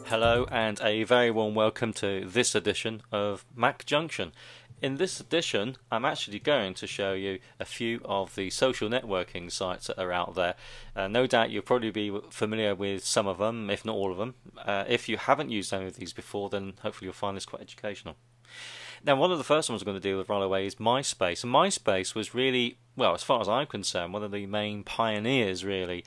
Hello and a very warm welcome to this edition of Mac Junction. In this edition, I'm actually going to show you a few of the social networking sites that are out there. No doubt you'll probably be familiar with some of them, if not all of them. If you haven't used any of these before, then hopefully you'll find this quite educational. Now, one of the first ones I'm going to deal with right away is MySpace. And MySpace was really, well, as far as I'm concerned, one of the main pioneers, really,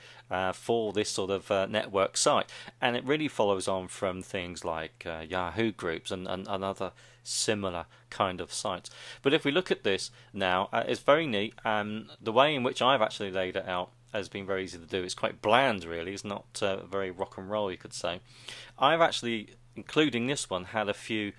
for this sort of network site. And it really follows on from things like Yahoo groups and other similar kind of sites. But if we look at this now, it's very neat. The way in which I've actually laid it out has been very easy to do. It's quite bland, really. It's not very rock and roll, you could say. I've actually, including this one, had a few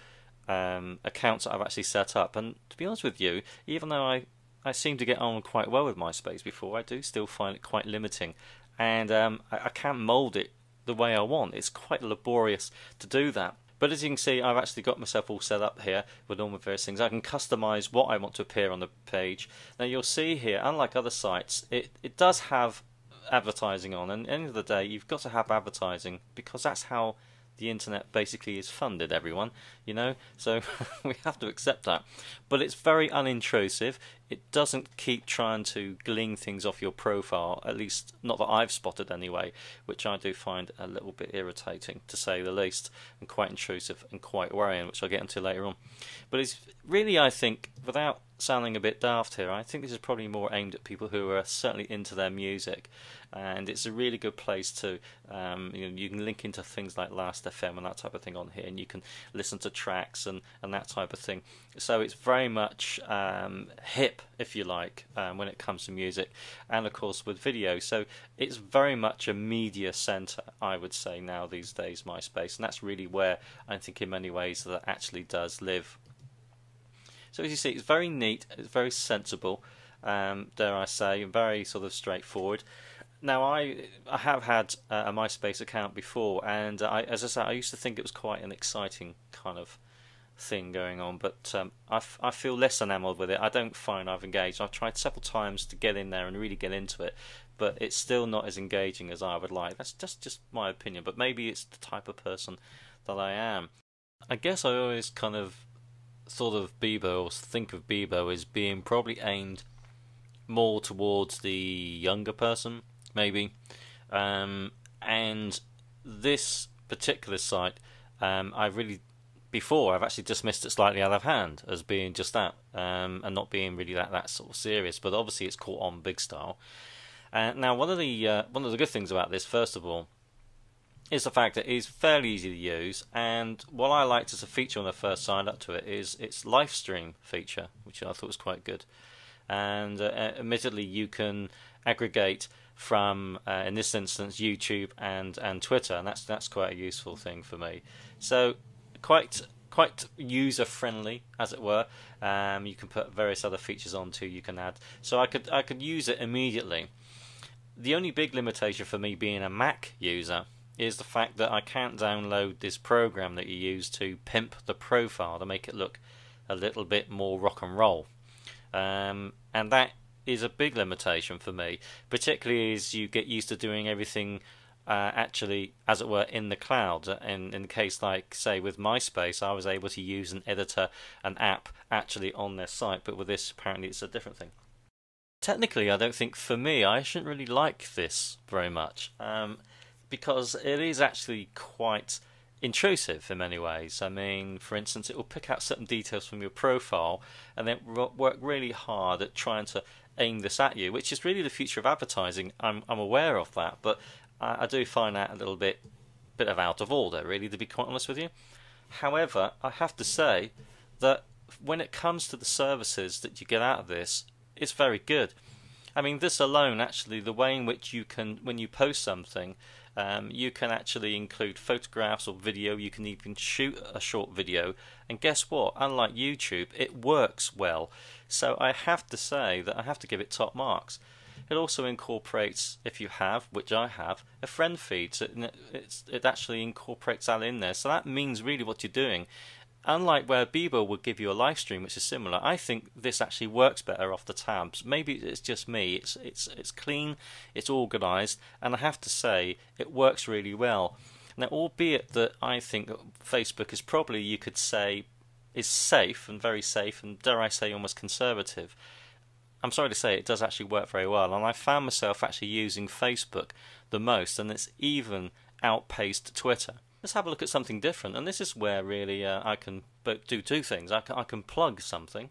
accounts that I've actually set up, and to be honest with you, even though I seem to get on quite well with MySpace before, I do still find it quite limiting, and I can't mould it the way I want. It's quite laborious to do that. But as you can see, I've actually got myself all set up here with all my various things. I can customize what I want to appear on the page. Now you'll see here, unlike other sites, it does have advertising on, and at the end of the day, you've got to have advertising because that's how the internet basically is funded, everyone, you know, so we have to accept that. But it's very unintrusive. It doesn't keep trying to glean things off your profile, at least not that I've spotted anyway, which I do find a little bit irritating, to say the least, and quite intrusive and quite worrying, which I'll get into later on. But it's really, I think, without sounding a bit daft here, I think this is probably more aimed at people who are certainly into their music, and it's a really good place to you can link into things like Last.fm and that type of thing on here, and you can listen to tracks and that type of thing. So it's very much hip, if you like, when it comes to music, and of course with video. So it's very much a media centre, I would say, now these days, MySpace, and that's really where I think in many ways that actually does live. So as you see, it's very neat, it's very sensible, dare I say, and very sort of straightforward. Now I have had a MySpace account before, and as I say, I used to think it was quite an exciting kind of thing going on, but I feel less enamoured with it. I don't find I've engaged. I've tried several times to get in there and really get into it, but it's still not as engaging as I would like. That's just my opinion, but maybe it's the type of person that I am. I guess I always kind of thought of Bebo, or think of Bebo as being probably aimed more towards the younger person, maybe. And this particular site, I've actually dismissed it slightly out of hand as being just that, and not being really that sort of serious. But obviously, it's caught on big style. Now, one of the good things about this, first of all, is the fact that it is fairly easy to use, and what I liked as a feature when I first signed up to it is its live stream feature, which I thought was quite good. And admittedly, you can aggregate from, in this instance, YouTube and Twitter, and that's quite a useful thing for me. So quite user friendly, as it were. You can put various other features on too. You can add, so I could use it immediately. The only big limitation for me being a Mac user is the fact that I can't download this program that you use to pimp the profile to make it look a little bit more rock and roll, and that is a big limitation for me, particularly as you get used to doing everything actually, as it were, in the cloud. And in the case, like say with MySpace, I was able to use an editor, an app actually on their site, but with this apparently it's a different thing. Technically, I don't think, for me, I shouldn't really like this very much, because it is actually quite intrusive in many ways. I mean, for instance, it will pick out certain details from your profile and then work really hard at trying to aim this at you, which is really the future of advertising. I'm aware of that, but I do find that a little bit of out of order, really, to be quite honest with you. However, I have to say that when it comes to the services that you get out of this, it's very good. I mean, this alone, actually, the way in which you can, when you post something, you can actually include photographs or video. You can even shoot a short video, and guess what? Unlike YouTube, it works well. So I have to say that I have to give it top marks. It also incorporates, if you have, which I have, a friend feed. So it actually incorporates that in there. So that means really what you're doing. Unlike where Bebo would give you a live stream, which is similar, I think this actually works better off the tabs. Maybe it's just me. It's clean, it's organised, and I have to say it works really well. Now, albeit that I think Facebook is probably, you could say, is safe and very safe, and dare I say almost conservative, I'm sorry to say it does actually work very well, and I found myself actually using Facebook the most, and it's even outpaced Twitter. Let's have a look at something different, and this is where really I can do two things. I can plug something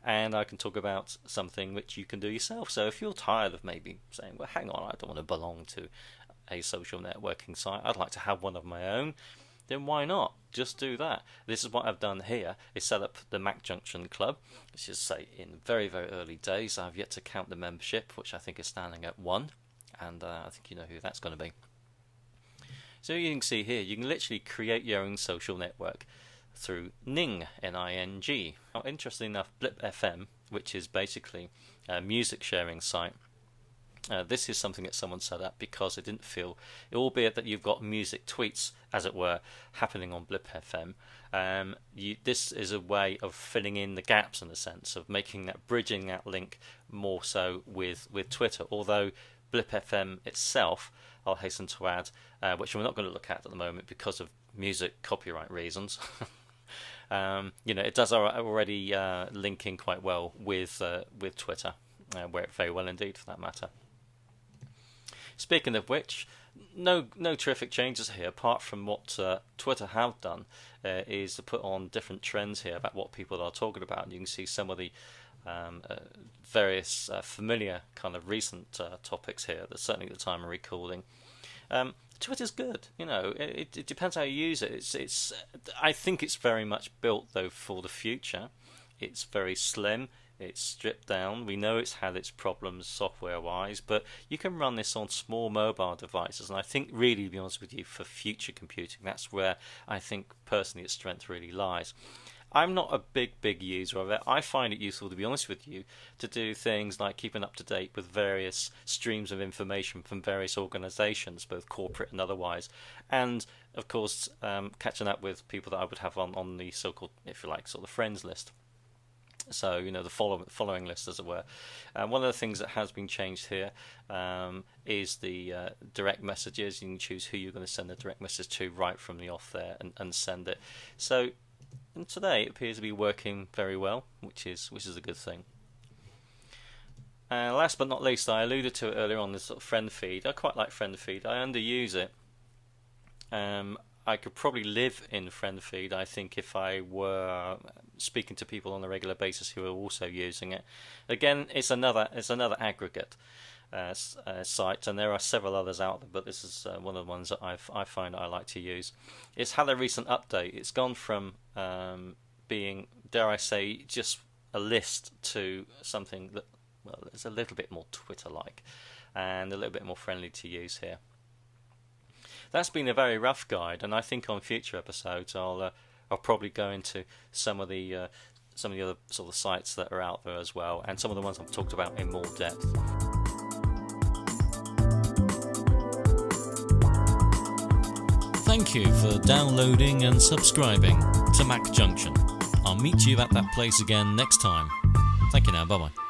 and I can talk about something which you can do yourself. So if you're tired of maybe saying, well, hang on, I don't want to belong to a social networking site, I'd like to have one of my own, then why not? Just do that. This is what I've done here, is set up the Mac Junction Club, which is, say, in very, very early days. I've yet to count the membership, which I think is standing at 1, and I think you know who that's going to be. So you can see here, you can literally create your own social network through Ning, N-I-N-G. Now, interestingly enough, Blip FM, which is basically a music sharing site, this is something that someone set up because it didn't feel, albeit that you've got music tweets, as it were, happening on Blip FM, this is a way of filling in the gaps, in a sense, of making that, bridging that link more so with Twitter, although Blip FM itself, I'll hasten to add, which we're not going to look at the moment because of music copyright reasons. It does already link in quite well with Twitter, very well indeed for that matter. Speaking of which, no terrific changes here, apart from what Twitter have done, is to put on different trends here about what people are talking about. And you can see some of the various familiar kind of recent topics here. That's certainly at the time of recording. Twitter's good, it depends how you use it. I think it's very much built though for the future. It's very slim, it's stripped down. We know it's had its problems software wise, but you can run this on small mobile devices, and I think really, to be honest with you, for future computing, that's where I think personally its strength really lies. I'm not a big user of it. I find it useful, to be honest with you, to do things like keeping up to date with various streams of information from various organisations, both corporate and otherwise, and of course catching up with people that I would have on the so-called, if you like, sort of friends list. So, the following list, as it were. One of the things that has been changed here is the direct messages. You can choose who you're going to send a direct message to right from the off there and send it. So, and today it appears to be working very well, which is a good thing. Last but not least, I alluded to it earlier on, this sort of friend feed. I quite like friend feed. I underuse it. I could probably live in friend feed, I think, if I were speaking to people on a regular basis who are also using it. Again, it's another aggregate site, and there are several others out there, but this is one of the ones that I find I like to use. It's had a recent update. It's gone from being, dare I say, just a list to something that, well, is a little bit more Twitter-like and a little bit more friendly to use here. That's been a very rough guide, and I think on future episodes I'll probably go into some of the other sort of sites that are out there as well, and some of the ones I've talked about in more depth. Thank you for downloading and subscribing to Mac Junction. I'll meet you at that place again next time. Thank you now, bye bye.